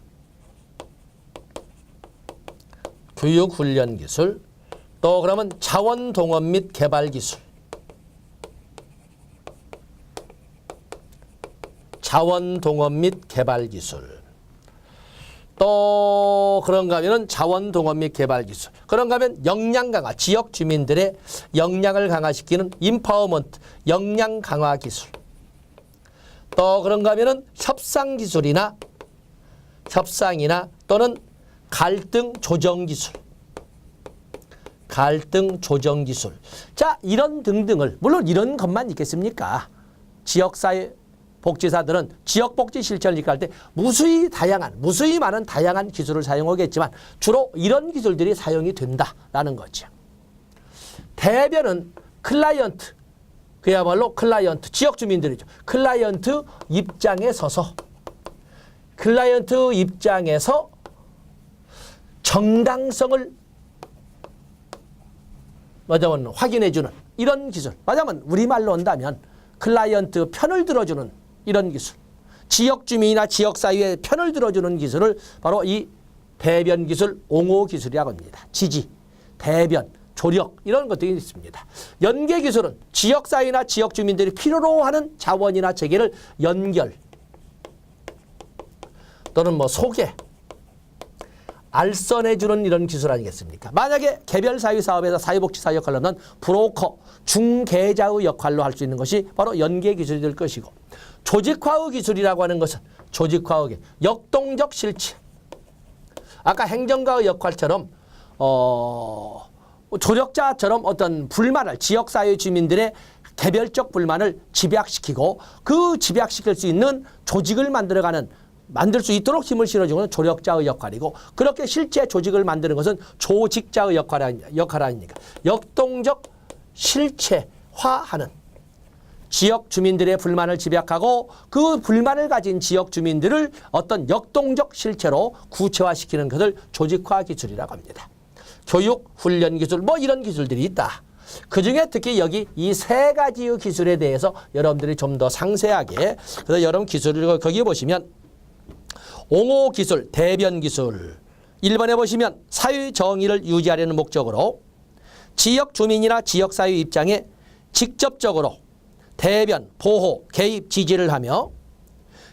또 그러면 자원동원 및 개발 기술, 또 그런가 하면은 자원동원 및 개발 기술, 그런가 하면 역량 강화, 지역 주민들의 역량을 강화시키는 인파워먼트, 역량 강화 기술, 또 그런가 하면은 협상이나 또는 갈등 조정 기술. 자, 이런 등등을, 물론 이런 것만 있겠습니까? 지역사회 복지사들은 지역복지 실천을 이끌 때 무수히 많은 다양한 기술을 사용하겠지만 주로 이런 기술들이 사용이 된다라는 거죠. 대변은 클라이언트, 그야말로 클라이언트, 지역 주민들이죠. 클라이언트 입장에서 정당성을 맞아면 확인해주는 이런 기술. 맞아면 우리말로 한다면 클라이언트 편을 들어주는 이런 기술. 지역 주민이나 지역사회의 편을 들어주는 기술을 바로 이 대변 기술, 옹호 기술이라고 합니다. 지지, 대변, 조력 이런 것들이 있습니다. 연계 기술은 지역사회나 지역 주민들이 필요로 하는 자원이나 체계를 연결 또는 소개, 알선해주는 이런 기술 아니겠습니까? 만약에 개별사회 사업에서 사회복지사 역할로 하는 브로커, 중개자의 역할로 할 수 있는 것이 바로 연계 기술이 될 것이고, 조직화의 기술이라고 하는 것은 조직화의 역동적 실체. 아까 행정가의 역할처럼 조력자처럼 어떤 불만을, 지역사회 주민들의 개별적 불만을 집약시키고 그 집약시킬 수 있는 조직을 만들 수 있도록 힘을 실어주는 것은 조력자의 역할이고, 그렇게 실제 조직을 만드는 것은 조직자의 역할 아닙니까? 역동적 실체화하는, 지역 주민들의 불만을 집약하고 그 불만을 가진 지역 주민들을 어떤 역동적 실체로 구체화시키는 것을 조직화 기술이라고 합니다. 교육, 훈련 기술, 이런 기술들이 있다. 그중에 특히 여기 이 세 가지의 기술에 대해서 여러분들이 좀 더 상세하게, 그래서 여러분 기술을 거기 보시면 옹호 기술, 대변 기술. 1번에 보시면 사회 정의를 유지하려는 목적으로 지역 주민이나 지역사회 입장에 직접적으로 대변, 보호, 개입, 지지를 하며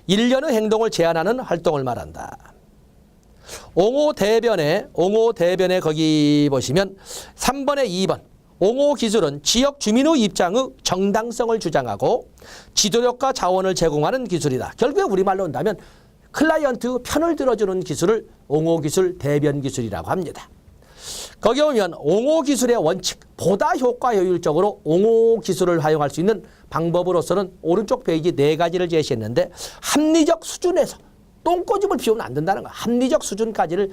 일련의 행동을 제한하는 활동을 말한다. 옹호 대변에 거기 보시면 3번에 2번. 옹호 기술은 지역 주민의 입장의 정당성을 주장하고 지도력과 자원을 제공하는 기술이다. 결국에 우리말로 한다면 클라이언트 편을 들어주는 기술을 옹호 기술, 대변 기술이라고 합니다. 거기 보면 옹호 기술의 원칙, 보다 효과 효율적으로 옹호 기술을 활용할 수 있는 방법으로서는 오른쪽 페이지 4가지를 제시했는데 합리적 수준에서 똥꼬집을 피우면 안 된다는 거야. 합리적 수준까지를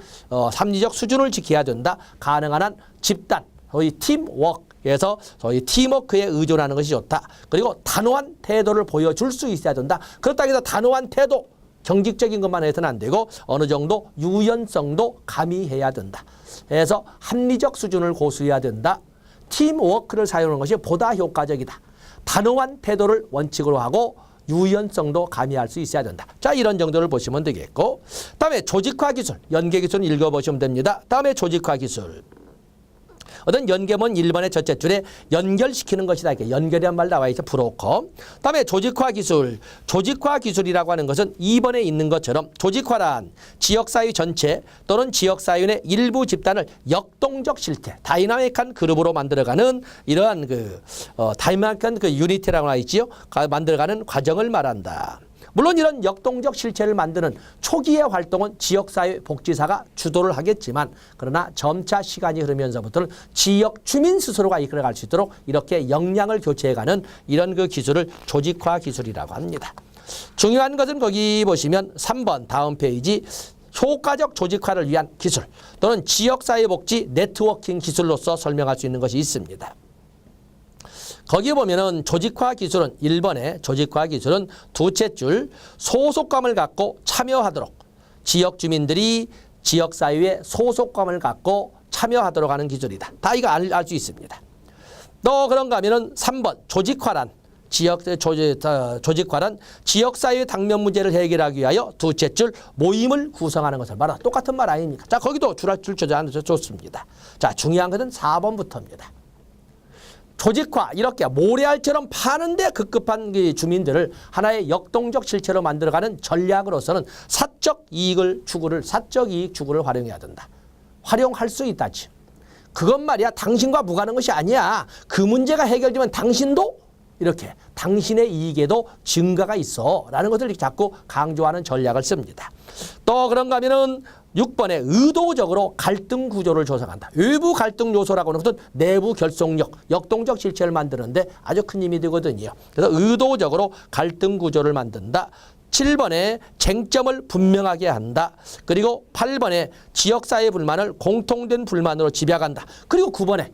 합리적 수준을 지켜야 된다. 가능한 한 집단, 거의 팀워크에서 저희 팀워크에 의존하는 것이 좋다. 그리고 단호한 태도를 보여줄 수 있어야 된다. 그렇다고 해서 단호한 태도, 경직적인 것만 해서는 안 되고 어느 정도 유연성도 가미해야 된다. 그래서 합리적 수준을 고수해야 된다. 팀워크를 사용하는 것이 보다 효과적이다. 단호한 태도를 원칙으로 하고 유연성도 가미할 수 있어야 된다. 자, 이런 정도를 보시면 되겠고, 다음에 조직화 기술, 연계 기술은 읽어보시면 됩니다. 다음에 조직화 기술. 어떤 연계문 1번의 첫째 줄에 연결시키는 것이다. 이렇게 연결이란 말 나와 있죠. 브로커. 다음에 조직화 기술. 조직화 기술이라고 하는 것은 2번에 있는 것처럼 조직화란 지역사회 전체 또는 지역사회의 일부 집단을 역동적 실태, 다이나믹한 그룹으로 만들어가는 이러한 다이나믹한 유니티라고 나와 있지요. 만들어가는 과정을 말한다. 물론 이런 역동적 실체를 만드는 초기의 활동은 지역사회 복지사가 주도를 하겠지만 그러나 점차 시간이 흐르면서부터는 지역 주민 스스로가 이끌어갈 수 있도록 이렇게 역량을 교체해가는 이런 기술을 조직화 기술이라고 합니다. 중요한 것은 거기 보시면 3번 다음 페이지 효과적 조직화를 위한 기술 또는 지역사회 복지 네트워킹 기술로서 설명할 수 있는 것이 있습니다. 거기 보면은 조직화 기술은 1번에 조직화 기술은 두째 줄 소속감을 갖고 참여하도록 지역 주민들이 지역사회에 소속감을 갖고 참여하도록 하는 기술이다. 다 이거 알 수 있습니다. 또 그런가 하면은 3번 조직화란 조직화란 지역사회 당면 문제를 해결하기 위하여 두째 줄 모임을 구성하는 것을 말하다. 똑같은 말 아닙니까? 자, 거기도 줄 조절하는 좋습니다. 자, 중요한 것은 4번부터입니다. 조직화, 이렇게 모래알처럼 파는데 급급한 주민들을 하나의 역동적 실체로 만들어가는 전략으로서는 사적 이익 추구를 활용해야 된다. 활용할 수 있다지. 그것 말이야 당신과 무관한 것이 아니야. 그 문제가 해결되면 당신도 이렇게 당신의 이익에도 증가가 있어 라는 것을 자꾸 강조하는 전략을 씁니다. 또 그런가 하면은 6번에 의도적으로 갈등 구조를 조성한다. 외부 갈등 요소라고 하는 것은 내부 결속력, 역동적 실체를 만드는데 아주 큰 힘이 되거든요. 그래서 의도적으로 갈등 구조를 만든다. 7번에 쟁점을 분명하게 한다. 그리고 8번에 지역사회 불만을 공통된 불만으로 집약한다. 그리고 9번에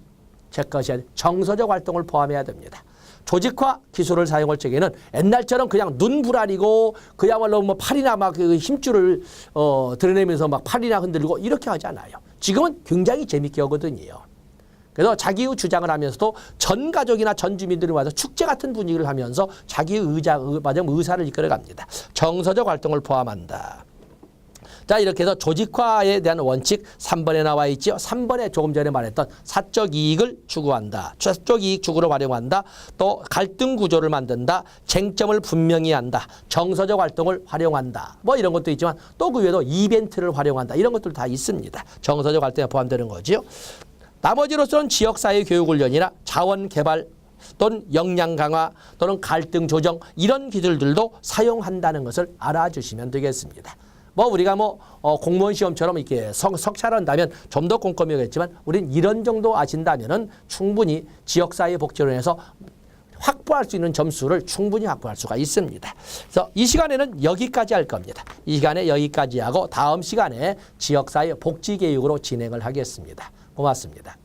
제 것이 정서적 활동을 포함해야 됩니다. 조직화 기술을 사용할 적에는 옛날처럼 그냥 눈부라리고 그야말로 뭐 팔이나 막 힘줄을 드러내면서 막 팔이나 흔들고 이렇게 하지 않아요. 지금은 굉장히 재밌게 하거든요. 그래서 자기의 주장을 하면서도 전 가족이나 전 주민들이 와서 축제 같은 분위기를 하면서 자기의 의사를 이끌어갑니다. 정서적 활동을 포함한다. 자, 이렇게 해서 조직화에 대한 원칙 3번에 나와 있죠. 3번에 조금 전에 말했던 사적 이익을 추구한다. 사적 이익 추구를 활용한다. 또 갈등 구조를 만든다. 쟁점을 분명히 한다. 정서적 활동을 활용한다. 뭐 이런 것도 있지만 또 그 외에도 이벤트를 활용한다. 이런 것들 다 있습니다. 정서적 활동에 포함되는 거죠. 나머지로서는 지역사회 교육훈련이나 자원개발 또는 역량 강화 또는 갈등 조정 이런 기술들도 사용한다는 것을 알아주시면 되겠습니다. 뭐 우리가 공무원 시험처럼 이렇게 석차를 한다면 좀 더 꼼꼼히 하겠지만 우린 이런 정도 아신다면은 충분히 지역사회 복지론에서 확보할 수 있는 점수를 충분히 확보할 수가 있습니다. 그래서 이 시간에는 여기까지 할 겁니다. 이 시간에 여기까지 하고 다음 시간에 지역사회 복지교육으로 진행을 하겠습니다. 고맙습니다.